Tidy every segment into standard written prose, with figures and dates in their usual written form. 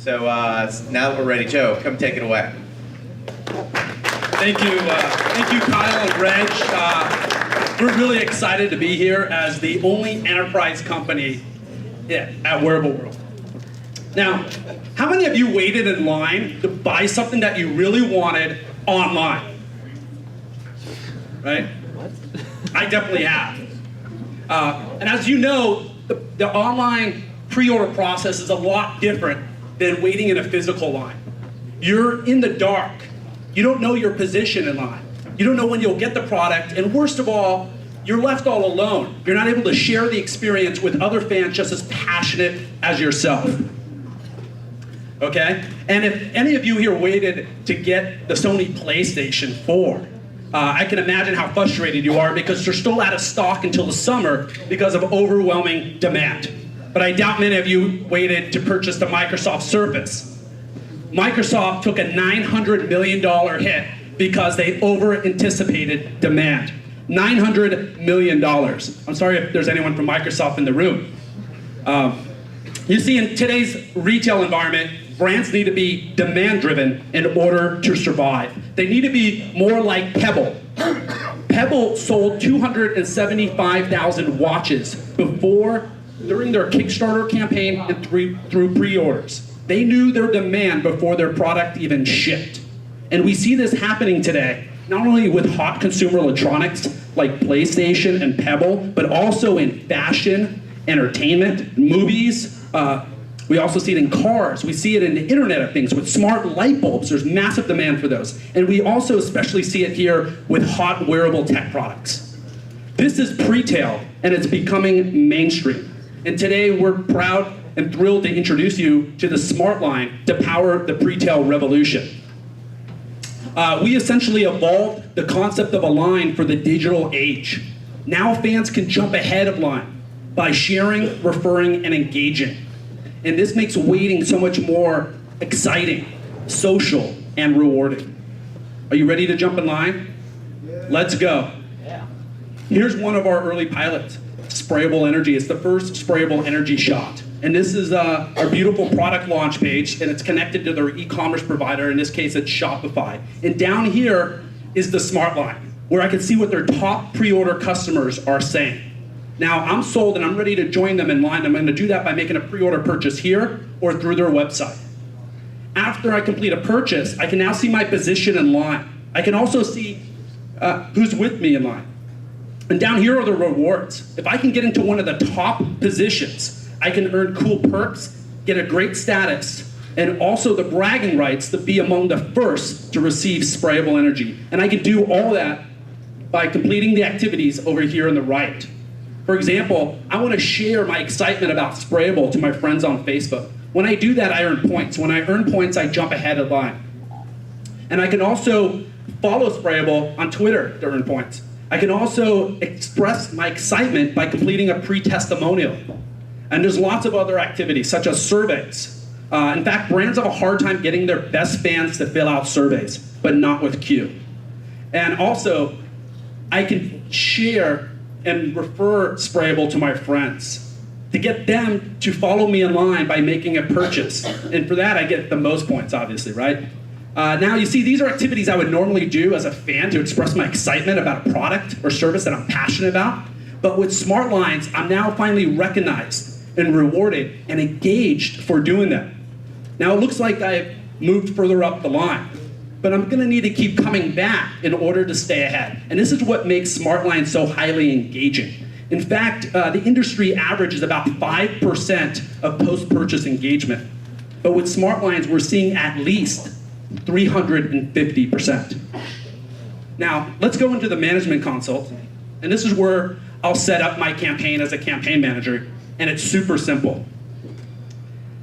So now that we're ready, Joe, come take it away. Thank you, Kyle and Reg. We're really excited to be here as the only enterprise company at Wearable World. Now, how many of you waited in line to buy something that you really wanted online? Right? I definitely have. And as you know, the online pre-order process is a lot different than waiting in a physical line. You're in the dark. You don't know your position in line. You don't know when you'll get the product, and worst of all, you're left all alone. You're not able to share the experience with other fans just as passionate as yourself. Okay? And if any of you here waited to get the Sony PlayStation 4, I can imagine how frustrated you are because they're still out of stock until the summer because of overwhelming demand. But I doubt many of you waited to purchase the Microsoft Surface. Microsoft took a $900 million hit because they over-anticipated demand. $900 million. I'm sorry if there's anyone from Microsoft in the room. You see, in today's retail environment, brands need to be demand-driven in order to survive. They need to be more like Pebble. Pebble sold 275,000 watches during their Kickstarter campaign and through pre-orders. They knew their demand before their product even shipped. And we see this happening today, not only with hot consumer electronics like PlayStation and Pebble, but also in fashion, entertainment, movies. We also see it in cars. We see it in the Internet of Things with smart light bulbs. There's massive demand for those. And we also especially see it here with hot wearable tech products. This is pre-tail, and it's becoming mainstream. And today we're proud and thrilled to introduce you to the Smart Line to power the pre-tail revolution. We essentially evolved the concept of a line for the digital age. Now fans can jump ahead of line by sharing, referring, and engaging. And this makes waiting so much more exciting, social, and rewarding. Are you ready to jump in line? Yeah. Let's go. Yeah. Here's one of our early pilots, Sprayable Energy. It's the first sprayable energy shot. And this is our beautiful product launch page, and it's connected to their e-commerce provider. In this case, it's Shopify. And down here is the Smart Line, where I can see what their top pre-order customers are saying. Now, I'm sold and I'm ready to join them in line. I'm going to do that by making a pre-order purchase here or through their website. After I complete a purchase, I can now see my position in line. I can also see who's with me in line. And down here are the rewards. If I can get into one of the top positions, I can earn cool perks, get a great status, and also the bragging rights to be among the first to receive sprayable energy. And I can do all that by completing the activities over here on the right. For example, I want to share my excitement about Sprayable to my friends on Facebook. When I do that, I earn points. When I earn points, I jump ahead of line. And I can also follow Sprayable on Twitter to earn points. I can also express my excitement by completing a pre-testimonial. And there's lots of other activities, such as surveys. In fact, brands have a hard time getting their best fans to fill out surveys, but not with Q. And also, I can share and refer Sprayable to my friends to get them to follow me in line by making a purchase. And for that, I get the most points, obviously, right? Now, you see, these are activities I would normally do as a fan to express my excitement about a product or service that I'm passionate about. But with Smart Lines, I'm now finally recognized and rewarded and engaged for doing that. Now, it looks like I've moved further up the line, but I'm gonna need to keep coming back in order to stay ahead. And this is what makes Smart Lines so highly engaging. In fact, the industry average is about 5% of post-purchase engagement. But with Smart Lines, we're seeing at least 350%. Now, let's go into the management console. And this is where I'll set up my campaign as a campaign manager. And it's super simple.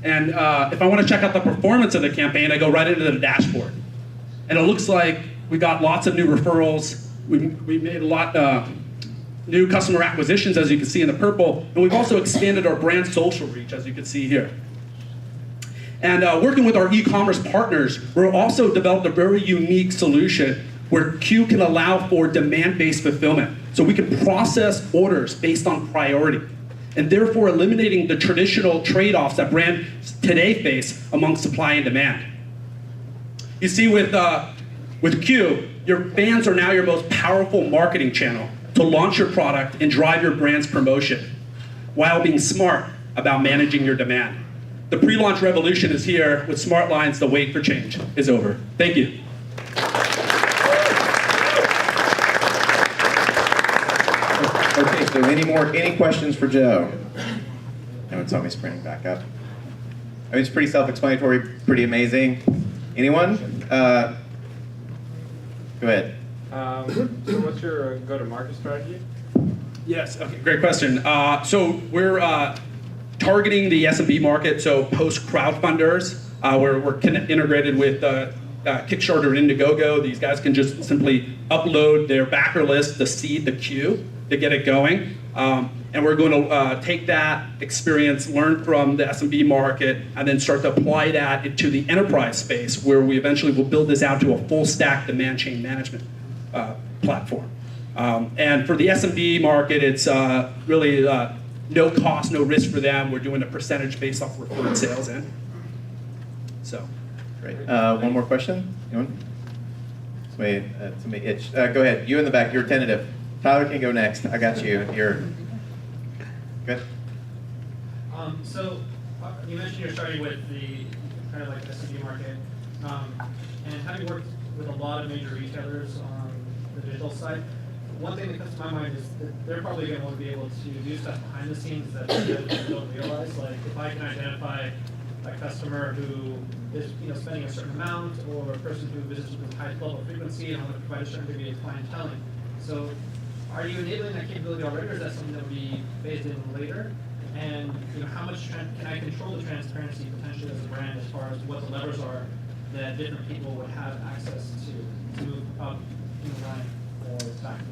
And if I want to check out the performance of the campaign, I go right into the dashboard. And it looks like we got lots of new referrals. We made a lot new customer acquisitions, as you can see in the purple. And we've also expanded our brand social reach, as you can see here. And working with our e-commerce partners, we're also developed a very unique solution where Q can allow for demand-based fulfillment. So we can process orders based on priority. and therefore eliminating the traditional trade-offs that brands today face among supply and demand. You see, with Q, your fans are now your most powerful marketing channel to launch your product and drive your brand's promotion, while being smart about managing your demand. The pre-launch revolution is here. With smart lines, the wait for change is over. Thank you. Okay, so any questions for Joe? No one saw me sprinting back up. I mean, it's pretty self-explanatory, pretty amazing. Anyone? Go ahead. So what's your go-to-market strategy? Yes, okay, great question. So we're targeting the SMB market, so post-crowdfunders. We're integrated with Kickstarter and Indiegogo. These guys can just simply upload their backer list, the seed, the queue, to get it going. And we're going to take that experience, learn from the SMB market, and then start to apply that into the enterprise space, where we eventually will build this out to a full stack demand chain management platform. And for the SMB market, it's really no cost, no risk for them. We're doing a percentage based off referred sales in. So. Great. One more question? Anyone? Somebody itch. Go ahead. You in the back. You're tentative. Tyler can go next. I got you. You're good. So you mentioned you're starting with the kind of like SMB market, and having worked with a lot of major retailers on the digital side, one thing that comes to my mind is that they're probably going to want to be able to do stuff behind the scenes that they don't realize. Like if I can identify a customer who is spending a certain amount, or a person who visits with a high level of frequency, and I want to provide a certain degree of clienteling. So are you enabling that capability already, or is that something that will be phased in later? And how much can I control the transparency potentially as a brand, as far as what the levers are that different people would have access to move up in the line or back in?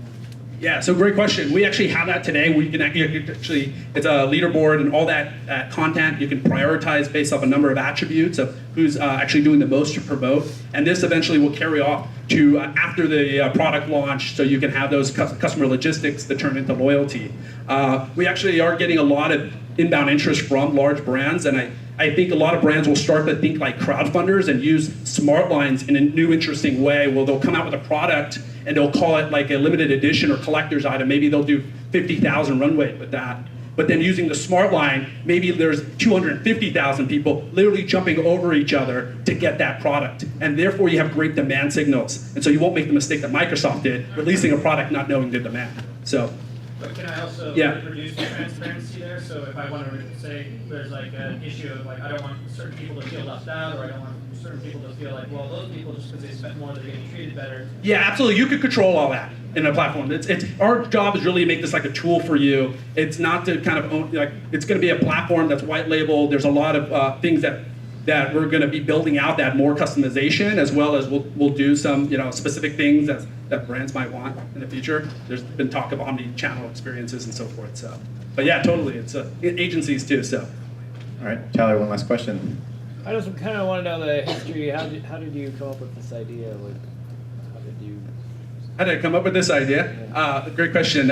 Yeah, so great question. We actually have that today. We can actually, it's a leaderboard and all that content. You can prioritize based off a number of attributes of who's actually doing the most to promote. And this eventually will carry off to after the product launch, so you can have those customer logistics that turn into loyalty. We actually are getting a lot of inbound interest from large brands, and I think a lot of brands will start to think like crowdfunders and use smart lines in a new, interesting way. Well, they'll come out with a product and they'll call it like a limited edition or collector's item. Maybe they'll do 50,000 run rate with that. But then using the smart line, maybe there's 250,000 people literally jumping over each other to get that product. And therefore you have great demand signals. And so you won't make the mistake that Microsoft did, releasing a product not knowing the demand. So. But can I also reproduce the transparency there? So if I want to say there's like an issue of like, I don't want certain people to feel left out, or I don't want certain people to feel like, well, those people, just because they spent more, they're getting treated better. Yeah, absolutely. You could control all that in a platform. It's our job is really to make this like a tool for you. It's not to kind of own, like, it's going to be a platform that's white labeled. There's a lot of things that we're going to be building out, that more customization, as well as we'll do some specific things that brands might want in the future. There's been talk of omni-channel experiences and so forth. So, but yeah, totally. It's agencies too. So, all right, Tyler, one last question. I just kind of want to know the history. How did you come up with this idea? Like, how did I come up with this idea? Great question.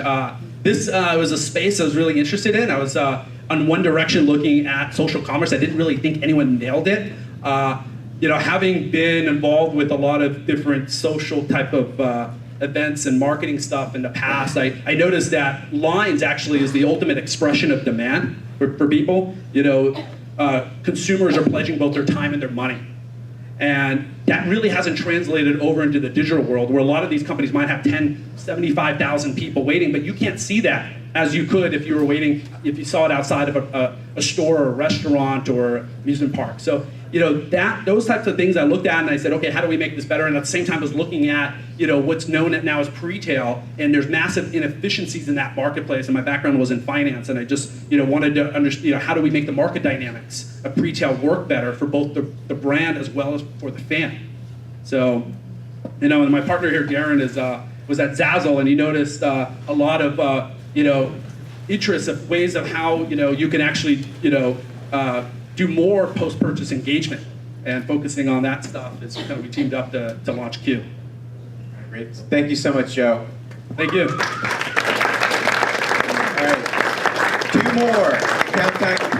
This was a space I was really interested in. I was on one direction looking at social commerce. I didn't really think anyone nailed it. Having been involved with a lot of different social type of events and marketing stuff in the past, I noticed that lines actually is the ultimate expression of demand for people. Consumers are pledging both their time and their money. And that really hasn't translated over into the digital world, where a lot of these companies might have 75,000 people waiting, but you can't see that as you could if you were waiting, if you saw it outside of a store or a restaurant or amusement park. So, those types of things I looked at and I said, okay, how do we make this better? And at the same time I was looking at, what's known now as pre-tail, and there's massive inefficiencies in that marketplace, and my background was in finance, and I just, wanted to understand, how do we make the market dynamics of pre-tail work better for both the brand as well as for the fan. So, and my partner here, Darren, was at Zazzle, and he noticed a lot of, interests of ways of how, you can actually, do more post-purchase engagement, and focusing on that stuff is kind of, we teamed up to launch Q. Great. Thank you so much, Joe. Thank you. All right. 2 more. Count time.